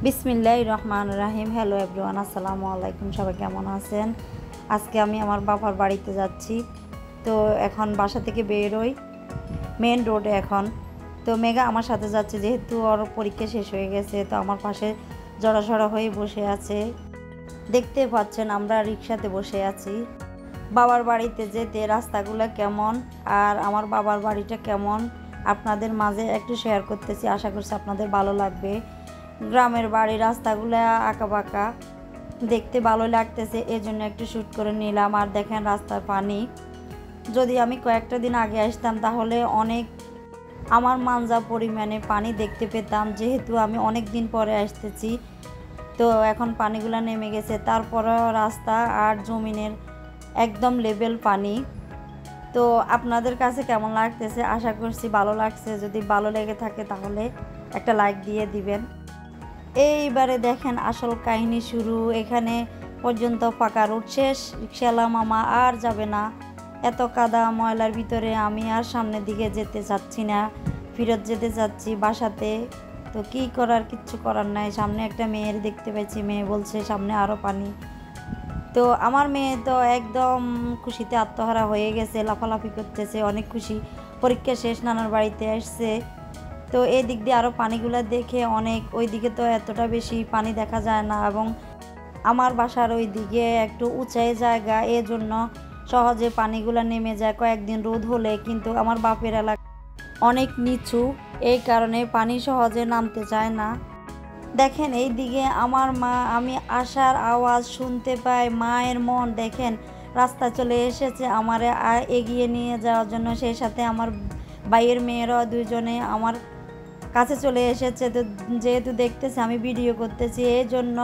বিসমিল্লাহির রহমানির রহিম। Hello everyone, আসসালামু আলাইকুম। সবাই কেমন আছেন? আজকে আমি আমার বাবার বাড়িতে যাচ্ছি। তো এখন বাসা থেকে বেরোই মেন রোডে এখন। তো মেঘা আমার সাথে যাচ্ছে, যেহেতু ওর পরীক্ষা শেষ হয়ে গেছে। তো আমার পাশে জড়াসড়া হয়ে বসে আছে। দেখতে পাচ্ছেন আমরা রিকশাতে বসে আছি। বাবার বাড়িতে যেতে রাস্তাগুলো কেমন আর আমার বাবার বাড়িটা কেমন আপনাদের মাঝে একটু শেয়ার করতেছি। আশা করছি আপনাদের ভালো লাগবে। গ্রামের বাড়ি রাস্তাগুলো আঁকাবাঁকা, দেখতে ভালো লাগতেছে, এজন্য একটু শ্যুট করে নিলাম। আর দেখেন রাস্তার পানি, যদি আমি কয়েকটা দিন আগে আসতাম তাহলে অনেক আমার মানজা পরিমাণে পানি দেখতে পেতাম, যেহেতু আমি অনেক দিন পরে আসতেছি। তো এখন পানিগুলো নেমে গেছে, তারপরেও রাস্তা আর জমিনের একদম লেভেল পানি। তো আপনাদের কাছে কেমন লাগতেছে? আশা করছি ভালো লাগছে। যদি ভালো লেগে থাকে তাহলে একটা লাইক দিয়ে দিবেন। এইবারে দেখেন আসল কাহিনী শুরু। এখানে পর্যন্ত ফাঁকা রোড শেষ, রিকশাওয়ালা মামা আর যাবে না। এত কাদা ময়লার ভিতরে আমি আর সামনের দিকে যেতে চাচ্ছি না, ফেরত যেতে চাচ্ছি বাসাতে। তো কী করার, কিচ্ছু করার নাই। সামনে একটা মেয়ের দেখতে পাচ্ছি, মেয়ে বলছে সামনে আরও পানি। তো আমার মেয়ে তো একদম খুশিতে আত্মহারা হয়ে গেছে, লাফালাফি করতেছে, অনেক খুশি। পরীক্ষা শেষ, নানার বাড়িতে আসছে। তো এই দিক দিয়ে আরও পানিগুলো দেখে অনেক, ওই দিকে তো এতটা বেশি পানি দেখা যায় না, এবং আমার বাসার ওই দিকে একটু উঁচাই জায়গা, এজন্য সহজে পানিগুলো নেমে যায় কয়েকদিন রোদ হলে। কিন্তু আমার বাপের এলাকা অনেক নিচু, এই কারণে পানি সহজে নামতে চায় না। দেখেন এই দিকে আমার মা, আমি আসার আওয়াজ শুনতে পাই, মায়ের মন দেখেন রাস্তা চলে এসেছে আমার এগিয়ে নিয়ে যাওয়ার জন্য। সেই সাথে আমার ভাইয়ের মেয়েরাও দুজনে আমার কাছে চলে এসেছে। তো যেহেতু দেখতেছে আমি ভিডিও করতেছি, এই জন্য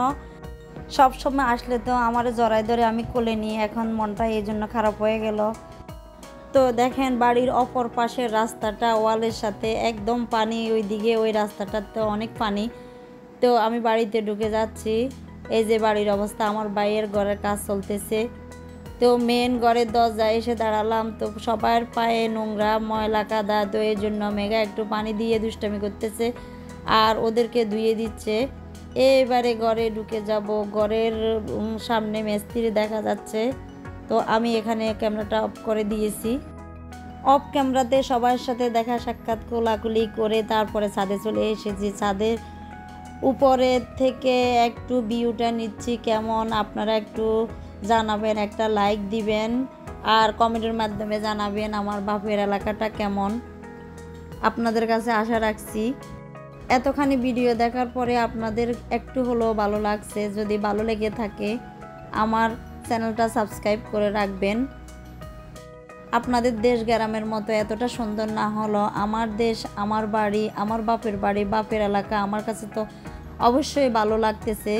সবসময় আসলে তো আমার জড়াই ধরে আমি কোলে নিয়ে, এখন মনটা এই জন্য খারাপ হয়ে গেল। তো দেখেন বাড়ির অপর পাশের রাস্তাটা ওয়ালের সাথে একদম পানি, ওই দিকে ওই রাস্তাটাতে অনেক পানি। তো আমি বাড়িতে ঢুকে যাচ্ছি। এই যে বাড়ির অবস্থা, আমার ভাইয়ের ঘরের কাজ চলতেছে। তো মেন ঘরের দরজায় এসে দাঁড়ালাম। তো সবার পায়ে নোংরা ময়লা কাদা, তো এই জন্য মেঘা একটু পানি দিয়ে দুষ্টামি করতেছে আর ওদেরকে ধুয়ে দিচ্ছে। এবারে ঘরে ঢুকে যাব, ঘরের সামনে মিস্ত্রি দেখা যাচ্ছে। তো আমি এখানে ক্যামেরাটা অফ করে দিয়েছি। অফ ক্যামেরাতে সবার সাথে দেখা সাক্ষাৎ কোলাকুলি করে তারপরে ছাদে চলে এসেছি। ছাদের উপরের থেকে একটু ভিউটা নিচ্ছি কেমন, আপনারা একটু জানাবেন, একটা লাইক দিবেন আর কমেন্টের মাধ্যমে জানাবেন আমার বাপের এলাকাটা কেমন। আপনাদের কাছে আশা রাখছি এতখানি ভিডিও দেখার পরে আপনাদের একটু হলেও ভালো লাগছে। যদি ভালো লেগে থাকে আমার চ্যানেলটা সাবস্ক্রাইব করে রাখবেন। আপনাদের দেশ গ্রামের মতো এতটা সুন্দর না হলো আমার দেশ, আমার বাড়ি, আমার বাপের বাড়ি, বাপের এলাকা আমার কাছে তো অবশ্যই ভালো লাগতেছে।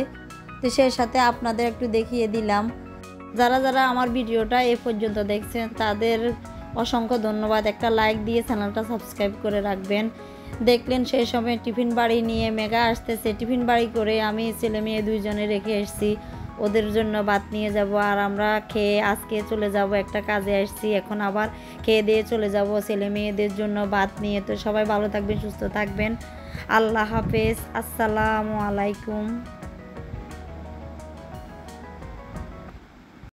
তো সেই সাথে আপনাদের একটু দেখিয়ে দিলাম। যারা যারা আমার ভিডিওটা এ পর্যন্ত দেখছেন তাদের অসংখ্য ধন্যবাদ। একটা লাইক দিয়ে চ্যানেলটা সাবস্ক্রাইব করে রাখবেন। দেখলেন সেই সময় টিফিন বাড়ি নিয়ে মেঘা আসতেছে, টিফিন বাড়ি করে আমি ছেলে মেয়ে দুইজনে রেখে এসেছি, ওদের জন্য ভাত নিয়ে যাব। আর আমরা খেয়ে আজকে চলে যাব, একটা কাজে আসছি, এখন আবার খেয়ে দিয়ে চলে যাব ছেলে মেয়েদের জন্য ভাত নিয়ে। তো সবাই ভালো থাকবেন, সুস্থ থাকবেন। আল্লাহ হাফেজ, আসসালামু আলাইকুম।